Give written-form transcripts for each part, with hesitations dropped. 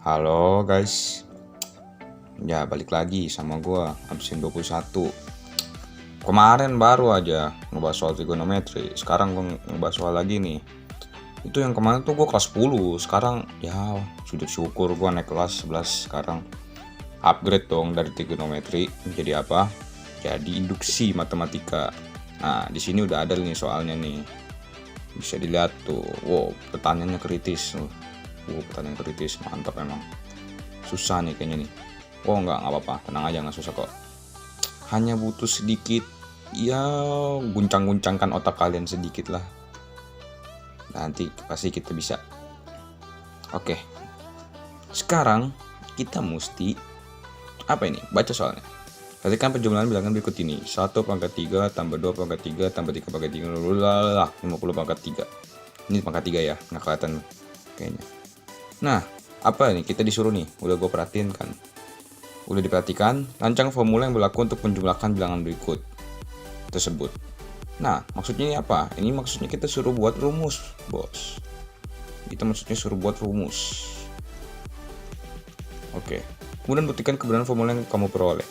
Halo guys, ya balik lagi sama gua absen 21. Kemarin baru aja ngebahas soal trigonometri, sekarang gua ngebahas soal lagi nih. Itu yang kemarin tuh gua kelas 10, sekarang ya sujud syukur gua naik kelas 11 sekarang. Upgrade dong dari trigonometri menjadi apa? Jadi induksi matematika. Nah, di sini udah ada nih soalnya nih. Bisa dilihat tuh. Wow, pertanyaannya kritis. Pertanyaan kritis, mantap emang. Susah nih kayaknya nih. Oh nggak apa-apa, tenang aja, nggak susah kok. Hanya butuh sedikit, ya guncang-guncangkan otak kalian sedikit lah. Nanti pasti kita bisa. Oke, sekarang kita mesti apa ini? Baca soalnya. Perhatikan penjumlahan bilangan berikut ini. 1 pangkat 3 tambah 2 pangkat 3 tambah 3 pangkat 3 50 pangkat 3. Ini pangkat 3 ya, nggak kelihatan kayaknya. Nah, apa ini? Kita disuruh nih, udah gue perhatiin kan. Udah diperhatikan, rancang formula yang berlaku untuk menjumlahkan bilangan berikut tersebut. Nah, maksudnya ini apa? Ini maksudnya kita suruh buat rumus, bos. Kita maksudnya suruh buat rumus. Oke. Kemudian buktikan kebenaran formula yang kamu peroleh.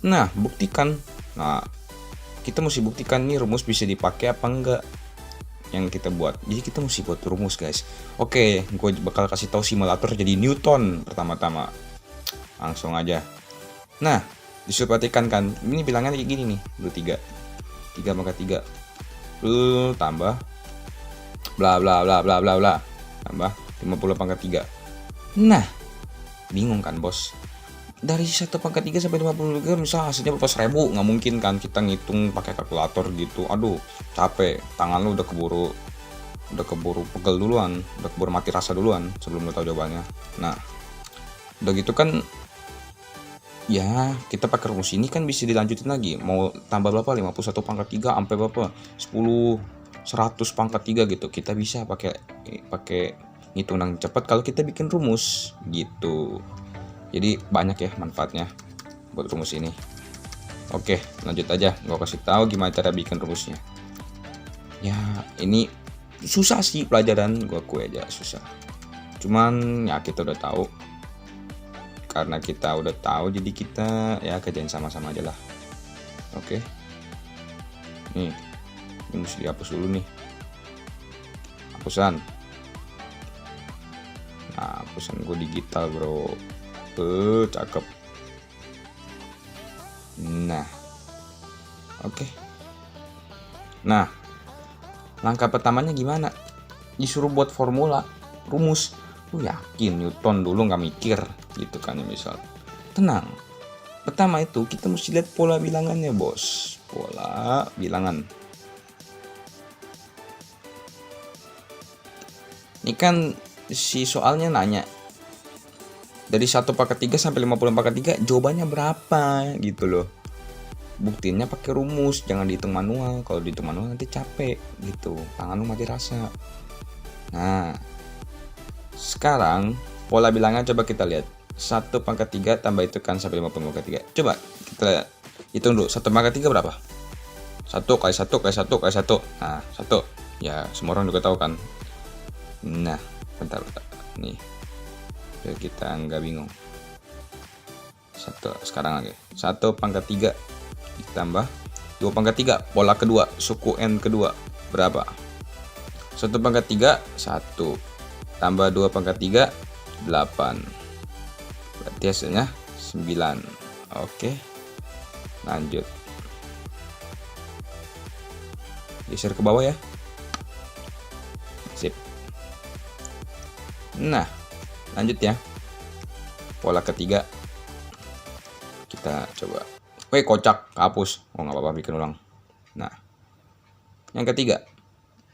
Nah, buktikan. Nah, kita mesti buktikan nih rumus bisa dipakai apa enggak yang kita buat. Jadi kita mesti buat rumus, guys. Oke, gue bakal kasih tahu simulator jadi Newton pertama-tama. Langsung aja. Nah, disuruh perhatikan kan. Ini bilangannya kayak gini nih, 23. 3 pangkat 3. Tambah bla bla bla bla bla bla. Tambah 50 pangkat 3. Nah, bingung kan, bos? Dari 1 pangkat 3 sampai 53 misal hasilnya berapa 1000, nggak mungkin kan kita ngitung pakai kalkulator gitu. Aduh, capek. Tangan lu udah keburu pegel duluan, udah keburu mati rasa duluan sebelum lu tahu jawabannya. Nah, udah gitu kan ya kita pakai rumus ini kan bisa dilanjutin lagi. Mau tambah berapa? 51 pangkat 3 sampai berapa? 10 100 pangkat 3 gitu. Kita bisa pakai ngitung yang cepat kalau kita bikin rumus gitu. Jadi banyak ya manfaatnya buat rumus ini. Oke, lanjut aja. Gua kasih tahu gimana cara bikin rumusnya. Ya, ini susah sih pelajaran, gua akui aja susah. Cuman ya kita udah tahu. Karena kita udah tahu jadi kita ya kerjain sama-sama aja lah. Oke. Nih, ini mesti dihapus dulu nih. Hapusan. Nah, hapusan gue digital, bro. Cakep. Nah, oke. Nah, langkah pertamanya gimana? Disuruh buat formula, rumus. Lu yakin Newton dulu nggak mikir gitu kan ya misal. Tenang. Pertama itu kita mesti lihat pola bilangannya, bos. Pola bilangan. Ini kan si soalnya nanya dari 1 pangkat 3 sampai 50 pangkat 3 jawabannya berapa gitu loh. Buktinya pakai rumus, jangan dihitung manual. Kalau dihitung manual nanti capek gitu, tangan lu mati rasa. Nah, sekarang pola bilangan coba kita lihat. 1 pangkat 3 tambah itu kan sampai 50 pangkat 3. Coba kita lihat. Hitung dulu 1 pangkat 3 berapa? 1 kali 1 kali 1 kali 1. Nah, 1. Ya, semua orang juga tahu kan. Nah, bentar. Nih. Biar kita nggak bingung. 1 sekarang lagi. 1 pangkat 3 ditambah 2 pangkat 3 pola kedua, suku n kedua berapa? 1 pangkat 3 1 tambah 2 pangkat 3 8. Berarti hasilnya 9. Oke. Lanjut. Geser ke bawah ya. Sip. Nah, lanjut ya. Pola ketiga. Kita coba. Kocak, hapus. Oh nggak apa-apa, bikin ulang. Nah, yang ketiga.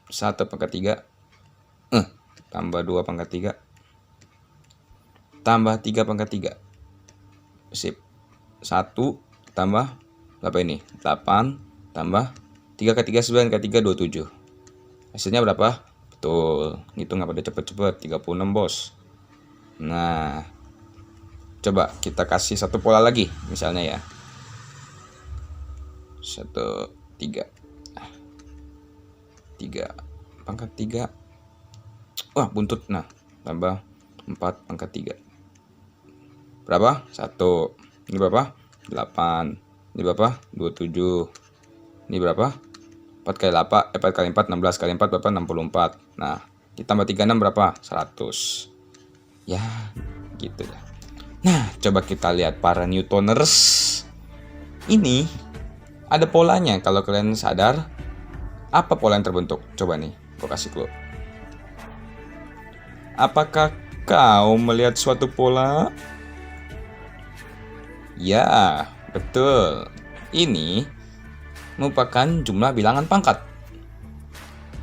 1 pangkat 3 tambah 2 pangkat 3 tambah 3 pangkat 3. Sip. 1 tambah berapa ini? 8 tambah 3 ke 3 9 ke 3 27. Hasilnya berapa? Betul. Ngitung nggak pada cepet-cepet. 36, bos. Nah, coba kita kasih satu pola lagi misalnya ya. 1 3 pangkat 3. Wah, buntut. Nah, tambah 4 pangkat 3. berapa? 1. Ini berapa? 8. Ini berapa? 27. Ini berapa? 4 kali 8, 4 kali 4, 16 kali 4 berapa? 64. Nah, ditambah 36 berapa? 100. Ya, gitu ya. Nah, coba kita lihat para Newtoners. Ini ada polanya. Kalau kalian sadar, apa pola yang terbentuk? Coba nih, gue kasih clue. Apakah kau melihat suatu pola? Ya, betul. Ini merupakan jumlah bilangan pangkat.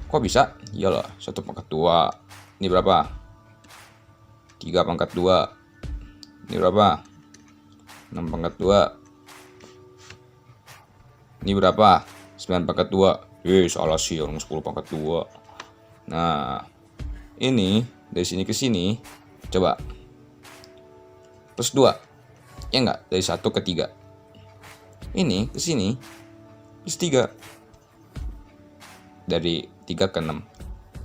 Kok bisa? Iyalah, 1 pangkat 2. Ini berapa? 3 pangkat 2. Ini berapa? 6 pangkat 2. Ini berapa? 9 pangkat 2. Salah sih, orang 10 pangkat 2. Nah, ini dari sini ke sini, coba. Plus 2. Ya enggak? Dari 1 ke 3. Ini ke sini, plus 3. Dari 3 ke 6.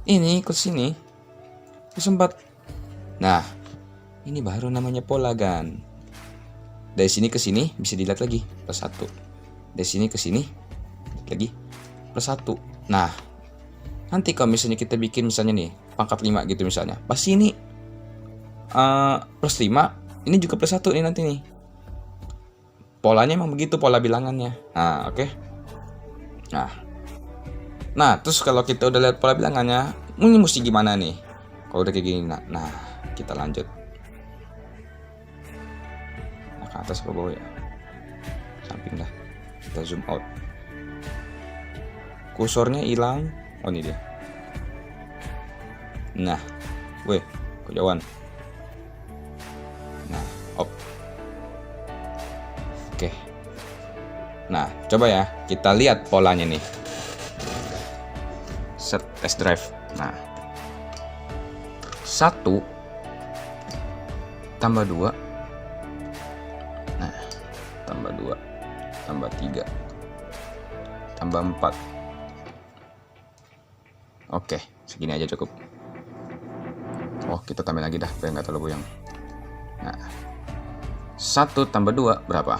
Ini ke sini, plus 4. Nah, ini baru namanya pola, kan? Dari sini ke sini bisa dilihat lagi, plus 1. Dari sini ke sini lagi, plus 1. Nah, nanti kalau misalnya kita bikin misalnya nih, pangkat 5 gitu misalnya. Pasti ini plus 5, ini juga plus 1 nih nanti nih. Polanya emang begitu, pola bilangannya. Nah, oke. Nah, terus kalau kita udah lihat pola bilangannya, ini mesti gimana nih? Kalau udah kayak gini, nah, kita lanjut. Nah, ke atas ke bawah ya? Samping dah. Kita zoom out. Kursornya hilang. Oh, ini dia. Nah, kejauhan. Nah, op. Oke. Nah, coba ya, kita lihat polanya nih. Set test drive. Nah, 1 tambah 2. Nah, tambah 2, tambah 3, tambah 4. Oke, segini aja cukup. Oh, kita tambah lagi dah, biar nggak terlalu buyang. Nah, 1 tambah 2 berapa?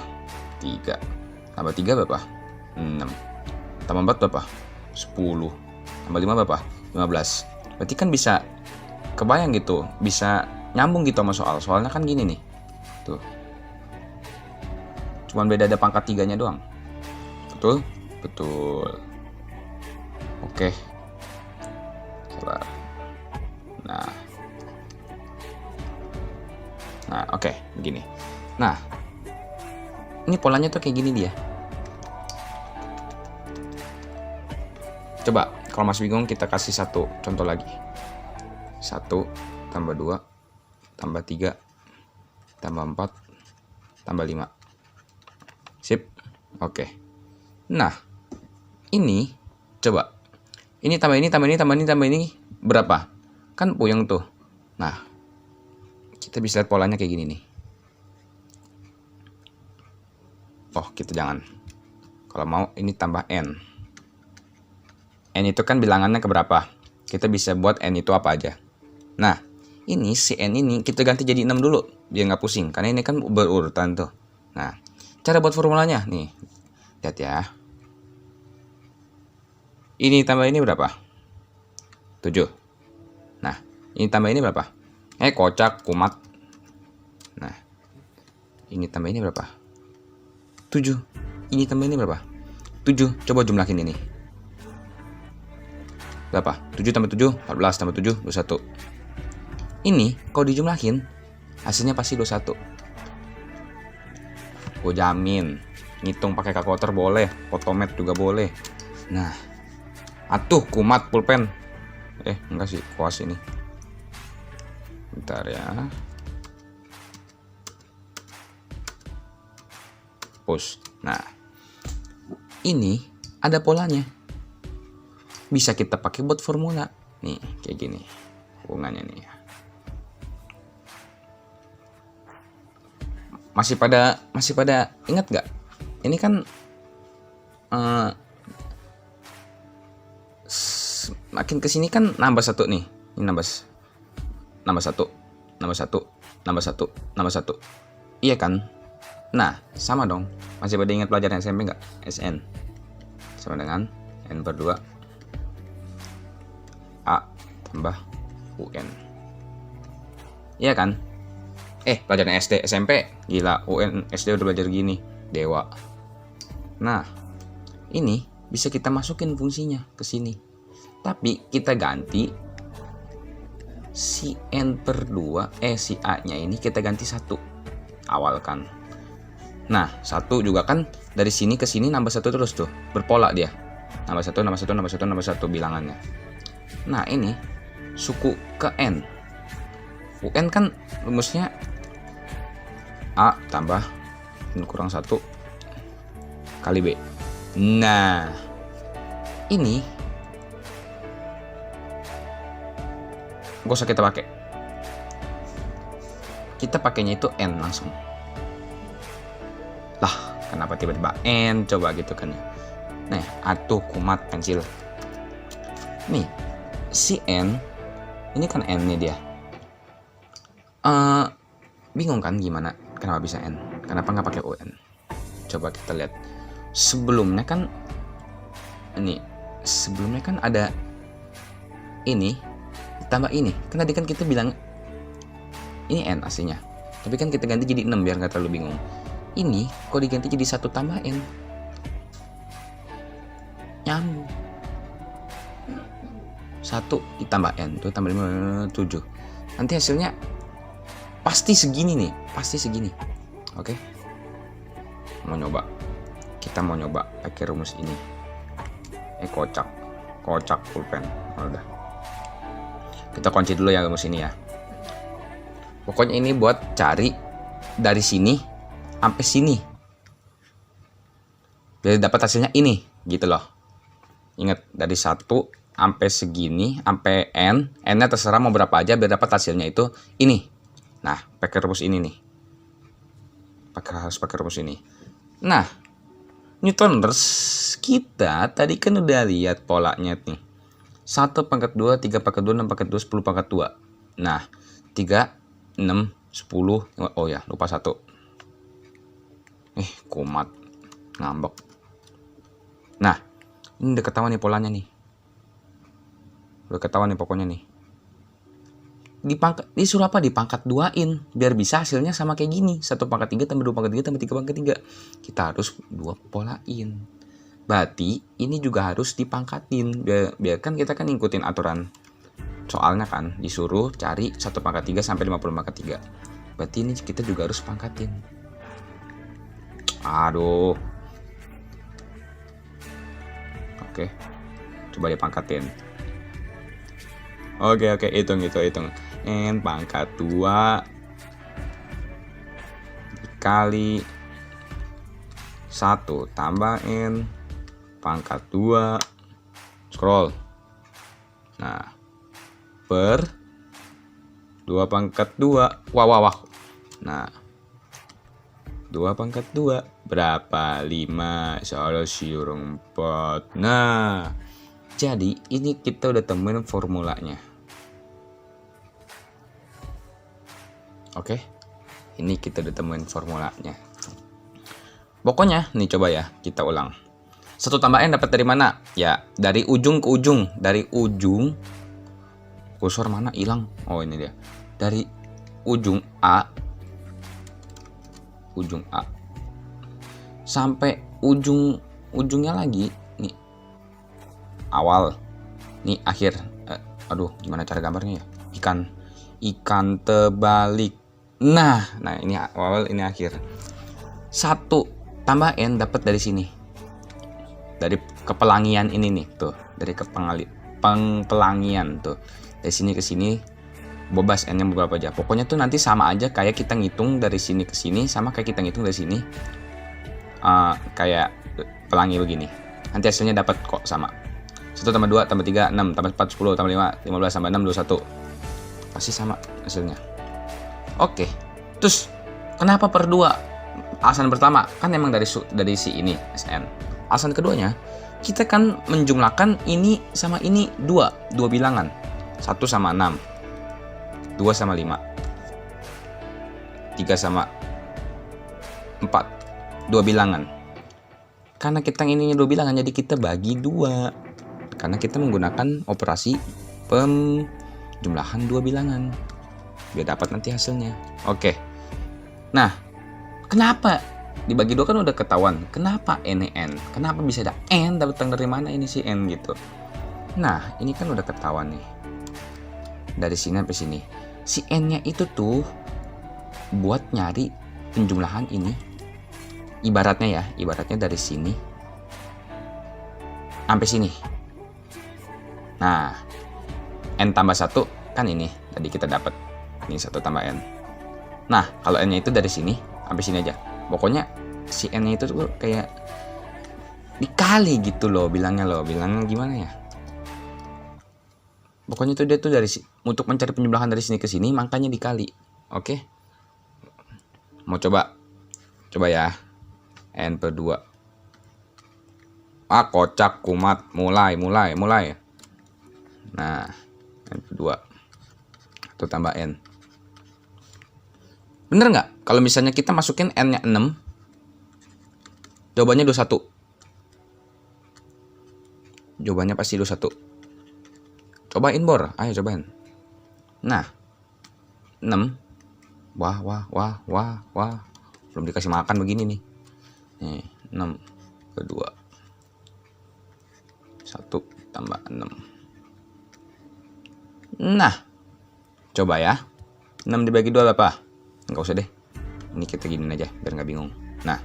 3. Tambah 3 berapa? 6. Tambah 4 berapa? 10. Tambah 5 berapa? 15. Berarti kan bisa kebayang gitu, bisa nyambung gitu sama soal. Soalnya kan gini nih. Tuh. Cuman beda ada pangkat 3-nya doang. Betul? Betul. Oke. Sabar. Nah, oke, begini. Nah, ini polanya tuh kayak gini dia. Coba, kalau masih bingung kita kasih satu contoh lagi. 1 tambah 2 tambah 3 tambah 4 tambah 5. Sip. Oke. Nah, ini coba. Ini tambah ini tambah ini tambah ini tambah ini berapa? Kan puyeng tuh. Nah, kita bisa lihat polanya kayak gini nih. Oh, kita jangan. Kalau mau ini tambah n. N itu kan bilangannya keberapa? Kita bisa buat n itu apa aja. Nah, ini si n ini kita ganti jadi 6 dulu, biar nggak pusing. Karena ini kan berurutan tuh. Nah, cara buat formulanya nih. Lihat ya. Ini tambah ini berapa? 7. Nah, ini tambah ini berapa? Kocak, kumat. Nah, ini tambah ini berapa? 7. Ini tambah ini berapa? 7. Coba jumlahin ini. Berapa? 7 tambah 7, 14 tambah 7, 21. Ini kalau dijumlahin, hasilnya pasti 21. Gue jamin. Ngitung pakai kalkulator boleh, Photomath juga boleh. Nah, atuh kumat pulpen. Enggak sih, kuas ini. Bentar ya. Push. Nah, ini ada polanya. Bisa kita pakai buat formula. Nih, kayak gini. Hubungannya nih. Masih pada ingat nggak? Ini kan makin kesini kan nambah 1 nih. Ini nambah 1, nambah 1, nambah 1, nambah 1. Iya kan? Nah, sama dong. Masih pada ingat pelajaran SMP nggak? SN sama dengan N per 2 A tambah UN. Iya kan? Pelajaran SD, SMP. Gila, UN, SD udah belajar gini. Dewa. Nah, ini bisa kita masukin fungsinya ke sini. Tapi kita ganti si N per 2, si A-nya ini kita ganti 1. Awalkan. Nah, 1 juga kan dari sini ke sini nambah 1 terus tuh. Berpola dia. Nambah 1, nambah 1, nambah 1, nambah 1 bilangannya. Nah, ini suku ke N. UN kan rumusnya A tambah N kurang 1 kali B. Nah, ini gak usah kita pakai. Kita pakainya itu N langsung. Lah, kenapa tiba-tiba N? Coba gitu kan ya. Nah, atuh kumat pensil. Nih, si N ini kan N nih dia. Bingung kan gimana? Kenapa bisa N? Kenapa nggak pakai UN? Coba kita lihat. Sebelumnya kan ada ini tambah ini. Kan tadi kan kita bilang ini N aslinya. Tapi kan kita ganti jadi 6 biar nggak terlalu bingung. Ini kok diganti jadi 1 tambah N. Nyambung. 1 ditambah N tuh tambah 5, 7. Nanti hasilnya pasti segini nih, pasti segini. Oke. Kita mau nyoba pakai rumus ini. Kocak pulpen. Udah. Kita kunci dulu ya rumus ini ya. Pokoknya ini buat cari dari sini sampai sini. Biar dapat hasilnya ini, gitu loh. Ingat, dari 1 sampai segini, sampai N. N-nya terserah mau berapa aja biar dapat hasilnya itu ini. Nah, pakai rumus ini nih. Harus pakai rumus ini. Nah, Newtoners kita tadi kan udah lihat polanya nih. 1 pangkat 2, 3 pangkat 2, 6 pangkat 2, 10 pangkat 2. Nah, 3, 6, 10. Oh ya, lupa 1. Kumat. Ngambek. Nah, ini udah ketahuan nih polanya nih. Udah ketahuan nih pokoknya nih. Disuruh apa? Dipangkat 2-in biar bisa hasilnya sama kayak gini. 1 pangkat 3 tambah 2 pangkat 3 tambah 3 pangkat 3. Kita harus 2 polain. Berarti ini juga harus dipangkatin. Biarkan kita kan ngikutin aturan. Soalnya kan disuruh cari 1 pangkat 3 sampai 50 pangkat 3. Berarti ini kita juga harus pangkatin. Aduh. Oke. Coba dipangkatin. Oke, hitung. N pangkat 2 dikali 1 tambah N pangkat 2 scroll. Nah, per 2 pangkat 2. Wah. Nah, 2 pangkat 2 berapa? 5 solusi 4. Nah, jadi ini kita udah temuin formulanya. Oke, ini kita udah temuin formulanya. Pokoknya nih coba ya kita ulang. 1 tambah N dapat dari mana? Ya dari ujung ke ujung. Dari ujung, kursor mana hilang? Oh ini dia. Dari ujung A sampai ujungnya lagi nih. Awal, nih akhir. Aduh, gimana cara gambarnya ya? Ikan terbalik. Nah ini awal, ini akhir. 1 tambah N dapat dari sini. Dari kepelangian ini nih, tuh. Dari pengpelangian tuh. Dari sini ke sini bebas N-nya berapa aja. Pokoknya tuh nanti sama aja kayak kita ngitung dari sini ke sini, sama kayak kita ngitung dari sini. Kayak pelangi begini. Nanti hasilnya dapat kok sama. 1 tambah 2 tambah 3 6 tambah 4 10 tambah 5 15 tambah 6 21. Pasti sama hasilnya. Oke. Terus kenapa per 2? Alasan pertama kan emang dari si ini SN. Alasan keduanya, kita kan menjumlahkan ini sama ini 2 bilangan. 1 sama 6. 2 sama 5. 3 sama 4. Dua bilangan. Karena kita ininya dua bilangan, jadi kita bagi 2. Karena kita menggunakan operasi penjumlahan dua bilangan. Biar dapat nanti hasilnya. Oke. Nah, kenapa dibagi 2 kan udah ketahuan. Kenapa n? Kenapa bisa ada n? Datang dari mana ini si n gitu. Nah, ini kan udah ketahuan nih. Dari sini sampai sini. Si n-nya itu tuh buat nyari penjumlahan ini. Ibaratnya dari sini sampai sini. Nah, n tambah 1 kan ini. Tadi kita dapat. Ini 1 tambah n. Nah, kalau n-nya itu dari sini sampai sini aja. Pokoknya si n-nya itu tuh kayak dikali gitu loh bilangnya gimana ya? Pokoknya itu dia tuh untuk mencari penjumlahan dari sini ke sini makanya dikali. Oke. Mau coba ya. N per 2. Kocak kumat. Mulai. Nah, n per 2. 1 tambah n. Bener nggak? Kalau misalnya kita masukin n-nya 6, jawabannya 21. Jawabannya pasti 21. Cobain Bor, ayo cobain. Nah, 6. Wah. Belum dikasih makan begini nih. Nih, 6 ke 2. 1 tambah 6. Nah, coba ya. 6 dibagi 2 berapa? Enggak usah deh. Ini kita giniin aja biar nggak bingung. Nah,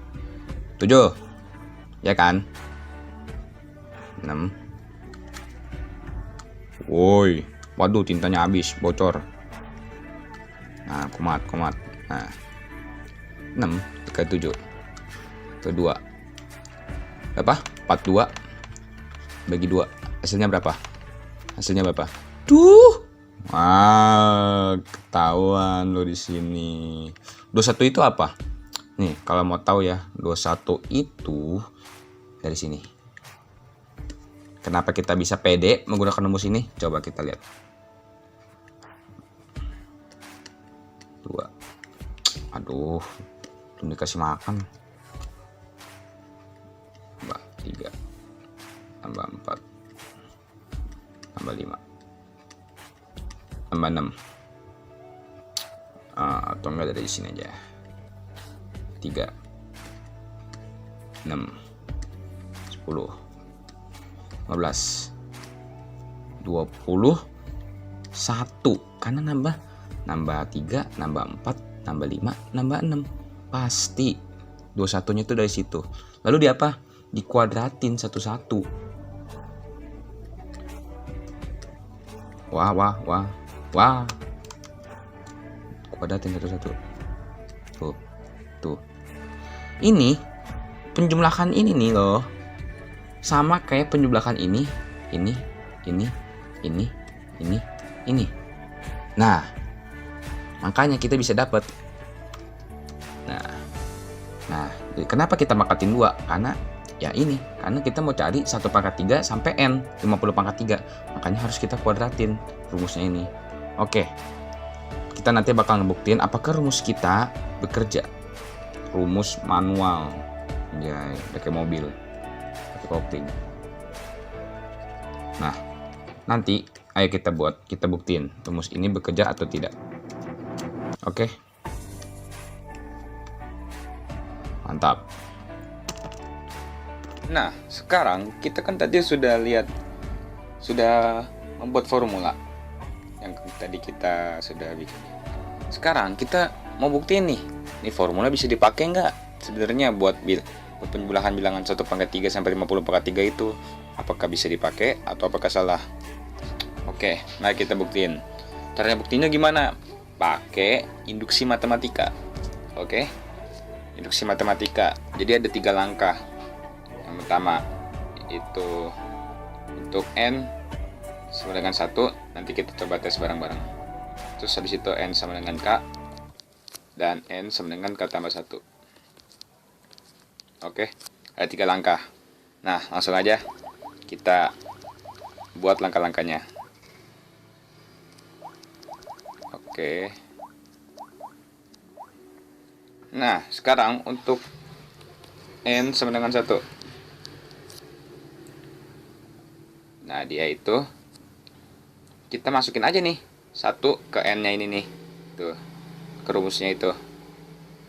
7. Ya kan? 6. Woi, waduh tintanya habis, bocor. Nah, kumat. Nah, 6 ke 7. Ke 2. Berapa? 42 bagi 2. Hasilnya berapa? Tuh. Ketahuan lo di sini. 21 itu apa? Nih, kalau mau tahu ya, 21 itu dari sini. Kenapa kita bisa pede menggunakan rumus ini? Coba kita lihat. 2. Aduh, belum dikasih makan. Tambah 3. Tambah 4. Tambah 5. Tambah 6. Atau enggak dari sini aja. 3. 6. 10. 15. 21. Karena nambah 3, nambah 4, nambah 5, nambah 6. Pasti 21-nya itu dari situ. Lalu di apa? Dikuadratin satu-satu. Wah. Kuadratin satu-satu. Tuh. Ini penjumlahan ini nih loh. Sama kayak penjumlahan ini. Nah, makanya kita bisa dapat. Nah, kenapa kita pangkatin 2? Karena kita mau cari 1 pangkat 3 sampai n 50 pangkat 3. Makanya harus kita kuadratin rumusnya ini. Oke. Kita nanti bakal ngebuktiin apakah rumus kita bekerja. Rumus manual. Ya, pakai mobil. Pakai kopling. Nah, nanti ayo kita buktiin rumus ini bekerja atau tidak. Oke. Mantap. Nah, sekarang kita kan tadi sudah membuat formula yang tadi kita sudah bikin. Sekarang kita mau buktiin nih formula bisa dipakai nggak sebenarnya buat penjumlahan bilangan 1 pangkat 3 sampai 50 pangkat 3 itu, apakah bisa dipakai atau apakah salah? Oke, mari kita buktiin. Caranya buktinya gimana? Pakai induksi matematika. Oke, induksi matematika. Jadi ada 3 langkah. Yang pertama itu untuk n sama dengan 1, nanti kita coba tes bareng-bareng. Terus habis itu n sama dengan k dan n sama dengan k tambah 1. Oke, ada 3 langkah. Nah, langsung aja kita buat langkah-langkahnya. Oke. Nah, sekarang untuk N sama dengan 1. Nah, dia itu kita masukin aja nih 1 ke N-nya ini nih. Tuh, ke rumusnya itu.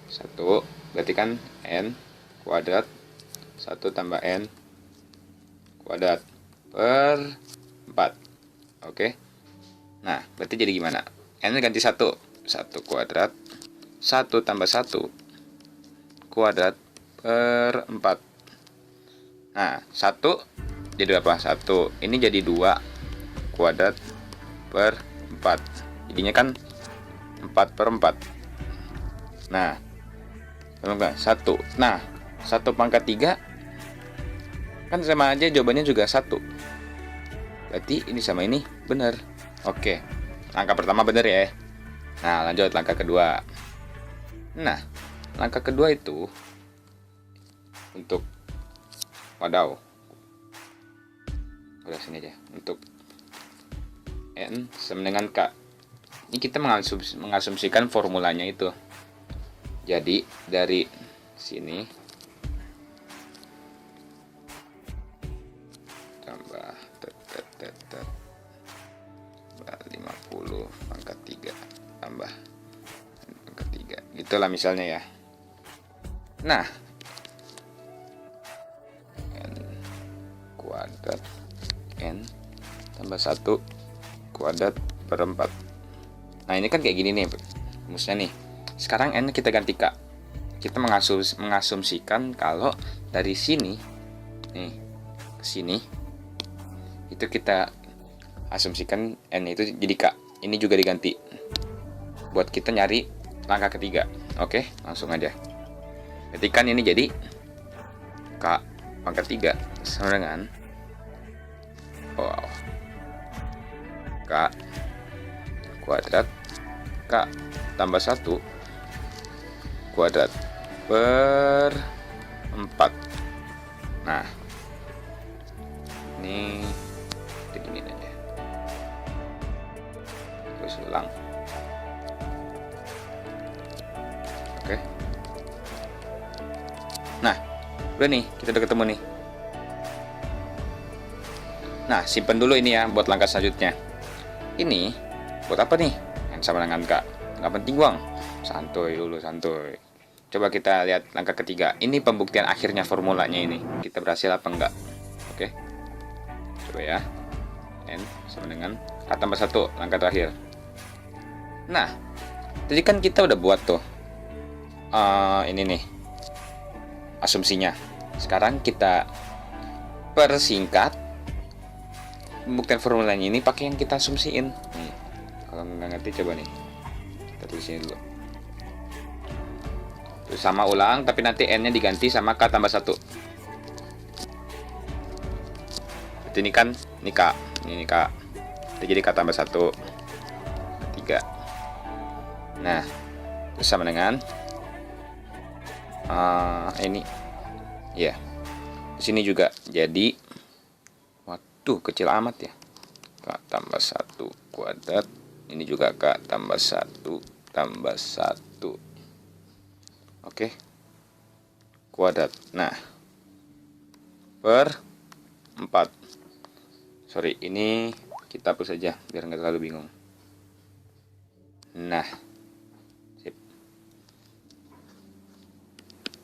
1 berarti kan N kuadrat 1 tambah N kuadrat per 4. Oke. Nah, berarti jadi gimana? N ganti 1. 1 kuadrat 1 tambah 1 kuadrat per 4. Nah, 1 jadi apa? 1. Ini jadi 2 kuadrat per 4. Jadinya kan 4 per 4. Nah, enggak 1. Nah, 1 pangkat 3 kan sama aja, jawabannya juga 1. Berarti ini sama ini benar. Oke. Langkah pertama benar ya. Nah, lanjut langkah kedua. Nah, langkah kedua itu untuk udah sini aja. Untuk N sama dengan K. Ini kita mengasumsikan formulanya itu. Jadi dari sini tambah 50 pangkat 3 tambah pangkat 3. Gitulah misalnya ya. Nah, N kuadrat N tambah 1 kuadrat per 4. Nah, ini kan kayak gini nih rumusnya nih. Sekarang N kita ganti K. Kita mengasumsikan kalau dari sini nih ke sini itu kita asumsikan N itu jadi K. Ini juga diganti buat kita nyari langkah ketiga. Oke, langsung aja. Berarti kan ini jadi K pangkat 3 sama dengan K kuadrat K tambah 1 kuadrat per 4. Nah, ini begini aja. Terus ulang. Oke. Nah, udah nih, kita udah ketemu nih. Nah, simpen dulu ini ya buat langkah selanjutnya. Ini buat apa nih? N sama dengan K. Nggak penting bang. Santuy dulu, santuy. Coba kita lihat langkah ketiga. Ini pembuktian akhirnya formulanya ini. Kita berhasil apa enggak? Oke. Coba ya. N sama dengan K tambah 1, langkah terakhir. Nah, tadi kan kita udah buat tuh ini nih asumsinya. Sekarang kita persingkat pembuktian formulanya ini pakai yang kita asumsiin. Nih, kalau nggak ngerti coba nih, kita tulisin dulu. Terus sama ulang, tapi nanti N-nya diganti sama K tambah 1. Berarti ini kan, ini K. Ini K. Jadi K tambah 1. 3. Nah, terus sama dengan ini. Ya. Di sini juga. Jadi, waduh, kecil amat ya. K tambah 1 kuadrat. Ini juga K tambah 1 tambah 1. Oke. Kuadrat. Nah, per 4. Sorry, ini kita hapus saja biar nggak terlalu bingung. Nah, sip.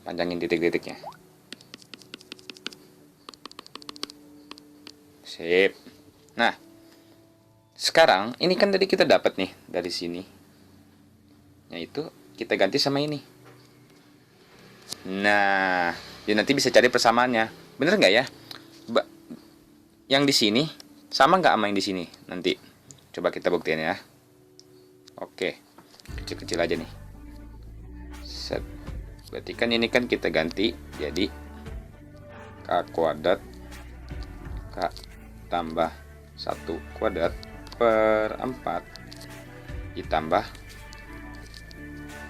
Panjangin titik-titiknya. Sip. Nah, sekarang ini kan tadi kita dapat nih dari sini. Yaitu kita ganti sama ini. Nah, jadi nanti bisa cari persamaannya. Bener nggak ya? Yang di sini sama nggak sama yang di sini? Nanti coba kita buktiin ya. Oke, kecil-kecil aja nih. Set. Berarti kan ini kan kita ganti jadi K kuadrat K tambah 1 kuadrat per 4 ditambah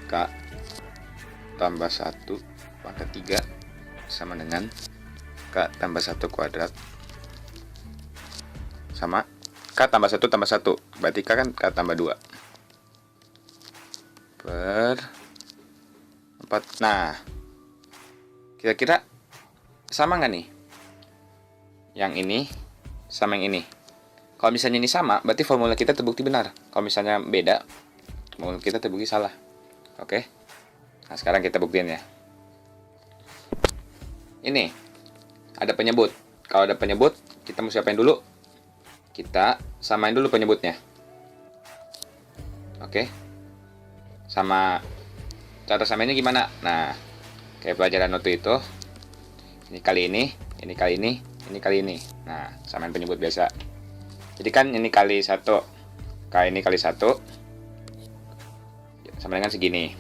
K tambah 1 pangkat 3 sama dengan K tambah 1 kuadrat sama K tambah 1 tambah 1. Berarti K kan K tambah 2 per 4. Nah, kira-kira sama nggak nih? Yang ini sama yang ini. Kalau misalnya ini sama, berarti formula kita terbukti benar. Kalau misalnya beda, formula kita terbukti salah. Oke. Nah, sekarang kita buktiin ya. Ini ada penyebut. Kalau ada penyebut, kita mesti apain dulu? Kita samain dulu penyebutnya. Oke. Sama cara samainnya gimana? Nah, kayak pelajaran waktu itu. Ini kali ini, ini kali ini, ini kali ini. Nah, samain penyebut biasa. Jadi kan ini kali 1, kali ini kali 1 sama dengan segini.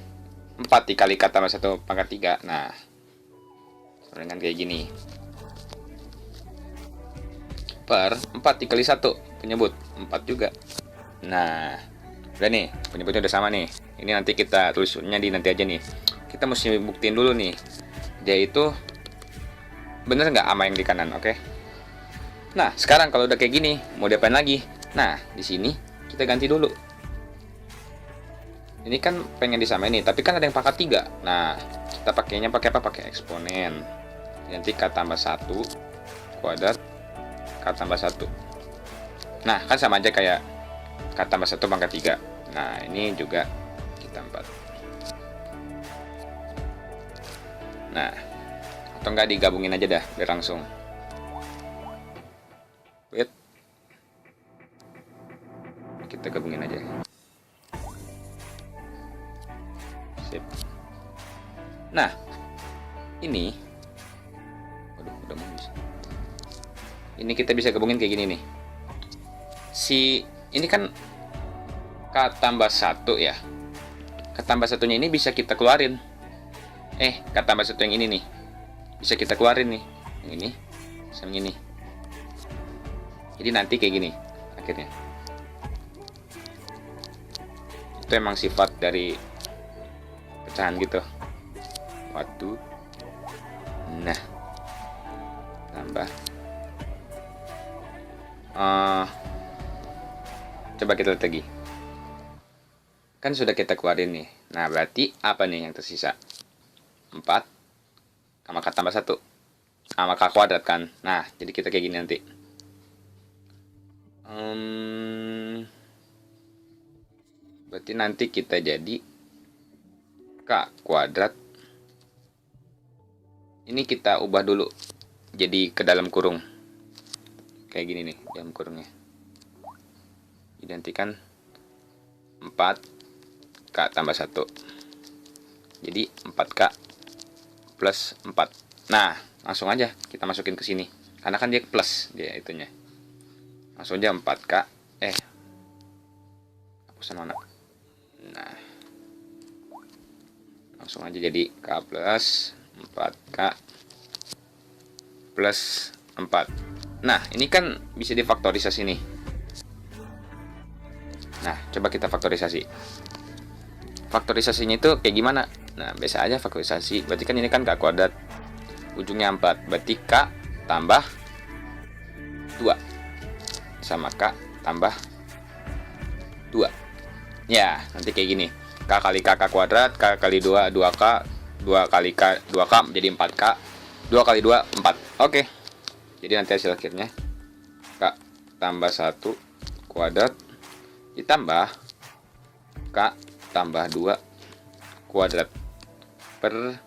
4 dikali k tambah 1 pangkat 3. Nah, sama dengan kayak gini. Per 4 dikali 1 penyebut 4 juga. Nah, udah nih, penyebutnya udah sama nih. Ini nanti kita tulisnya di nanti aja nih. Kita mesti buktiin dulu nih, dia itu bener nggak sama yang di kanan, oke? Nah, sekarang kalau udah kayak gini, mau diapain lagi? Nah, di sini kita ganti dulu. Ini kan pengen disamain nih, tapi kan ada yang pangkat 3. Nah, kita pakainya pakai apa? Pakai eksponen. Nanti k tambah 1 kuadrat k tambah 1. Nah, kan sama aja kayak k tambah 1 pangkat 3. Nah, ini juga kita 4. Nah, atau enggak digabungin aja dah, biar langsung. Wait. Kita gabungin aja. Sip. Nah, ini udah mau bisa. Ini kita bisa gabungin kayak gini nih. Ini kan k tambah 1 ya. K tambah 1-nya ini bisa kita keluarin. K tambah 1 yang ini nih. Bisa kita keluarin nih. Yang ini sama yang ini. Jadi nanti kayak gini akhirnya. Itu emang sifat dari pecahan gitu. Waduh. Nah, tambah. Coba kita lihat lagi. Kan sudah kita keluarin nih. Nah, berarti apa nih yang tersisa? 4 sama k tambah 1 sama k kuadrat kan. Nah, jadi kita kayak gini nanti. Berarti nanti kita jadi k kuadrat. Ini kita ubah dulu jadi ke dalam kurung. Kayak gini nih, dalam kurungnya. Identikan 4 k tambah 1. Jadi 4k plus 4. Nah, langsung aja kita masukin ke sini. Karena kan dia plus dia itunya. Langsung aja 4k. Hapusan mana? Nah. Langsung aja jadi k plus 4k plus 4. Nah, ini kan bisa difaktorisasi nih. Nah, coba kita faktorisasi. Faktorisasinya itu kayak gimana? Nah, biasa aja faktorisasi. Berarti kan ini kan k kuadrat. Ujungnya 4. Berarti k tambah 2. Sama k tambah 2. Ya, nanti kayak gini. K kali k kuadrat, k kali 2, 2k. 2 kali k, 2k menjadi 4k. 2 kali 2, 4. Oke. Jadi nanti hasil akhirnya k tambah 1 kuadrat ditambah k tambah 2 kuadrat per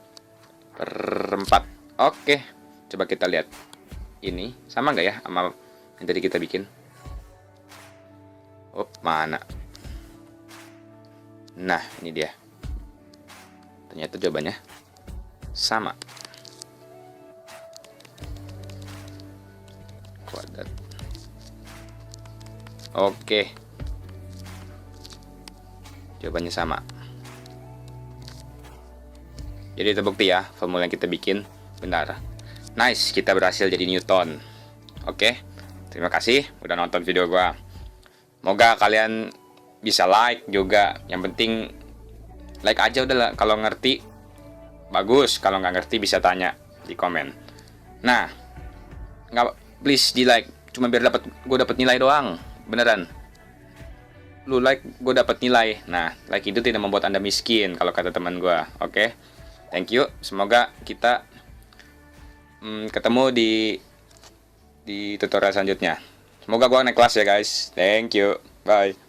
4. Oke, coba kita lihat. Ini sama nggak ya sama yang tadi kita bikin? Mana? Nah, ini dia. Ternyata jawabannya sama. Kuadrat. Oke. Jawabannya sama. Jadi terbukti ya, formula yang kita bikin benar. Nice, kita berhasil jadi Newton. Oke. Terima kasih udah nonton video gua. Semoga kalian bisa like juga. Yang penting like aja udah lah. Kalau ngerti bagus, kalau nggak ngerti bisa tanya di komen. Nah, please di like, cuma biar gue dapat nilai doang, beneran. Lu like, gue dapat nilai. Nah, like itu tidak membuat Anda miskin kalau kata teman gue, oke? Thank you. Semoga kita ketemu di tutorial selanjutnya. Semoga gua naik kelas ya guys. Thank you. Bye.